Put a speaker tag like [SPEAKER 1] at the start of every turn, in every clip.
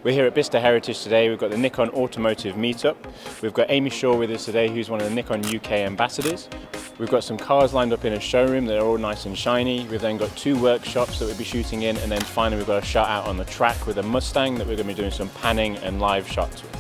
[SPEAKER 1] We're here at Bicester Heritage today. We've got the Nikon Automotive Meetup. We've got Amy Shaw with us today, who's one of the Nikon UK ambassadors. We've got some cars lined up in a showroom that are all nice and shiny. We've then got 2 workshops that we'll be shooting in, and then finally we've got a shot out on the track with a Mustang that we're going to be doing some panning and live shots with.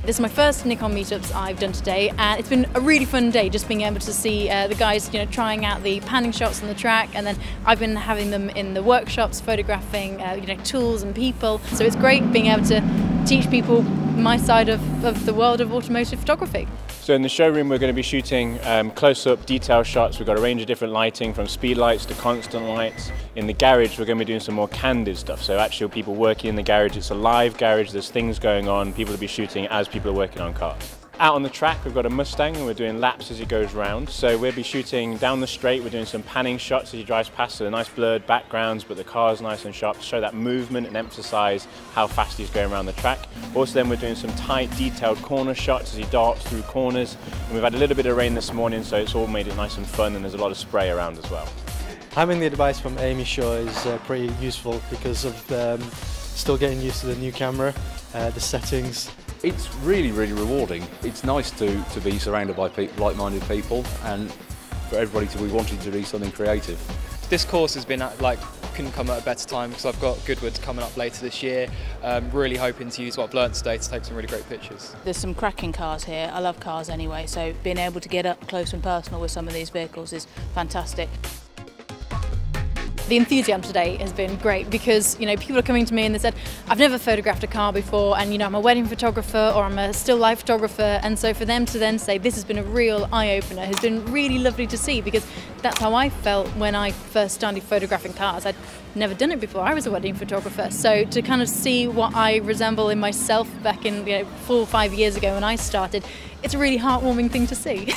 [SPEAKER 2] This is my first Nikon meetups I've done today, and it's been a really fun day just being able to see the guys trying out the panning shots on the track, and then I've been having them in the workshops photographing tools and people. So it's great being able to teach people my side of the world of automotive photography.
[SPEAKER 1] So in the showroom we're going to be shooting close-up detail shots. We've got a range of different lighting from speed lights to constant lights. In the garage we're going to be doing some more candid stuff, so actual people working in the garage. It's a live garage, there's things going on, people will be shooting as people are working on cars. Out on the track we've got a Mustang and we're doing laps as he goes round. So we'll be shooting down the straight, we're doing some panning shots as he drives past, so the nice blurred backgrounds, but the car's nice and sharp to show that movement and emphasise how fast he's going around the track. Also then we're doing some tight detailed corner shots as he darts through corners. And we've had a little bit of rain this morning, so it's all made it nice and fun, and there's a lot of spray around as well.
[SPEAKER 3] Having the advice from Amy Shaw is pretty useful because of still getting used to the new camera, the settings.
[SPEAKER 4] It's really rewarding. It's nice to be surrounded by like-minded people, and for everybody to be wanting to do something creative.
[SPEAKER 5] This course has been couldn't come at a better time because I've got Goodwood coming up later this year. Really hoping to use what I've learnt today to take some really great pictures.
[SPEAKER 6] There's some cracking cars here. I love cars anyway, so being able to get up close and personal with some of these vehicles is fantastic.
[SPEAKER 2] The enthusiasm today has been great because people are coming to me and they said, I've never photographed a car before, and I'm a wedding photographer or I'm a still life photographer, and so for them to then say this has been a real eye-opener has been really lovely to see, because that's how I felt when I first started photographing cars. I'd never done it before. I was a wedding photographer, so to kind of see what I resemble in myself back in 4 or 5 years ago when I started, it's a really heartwarming thing to see.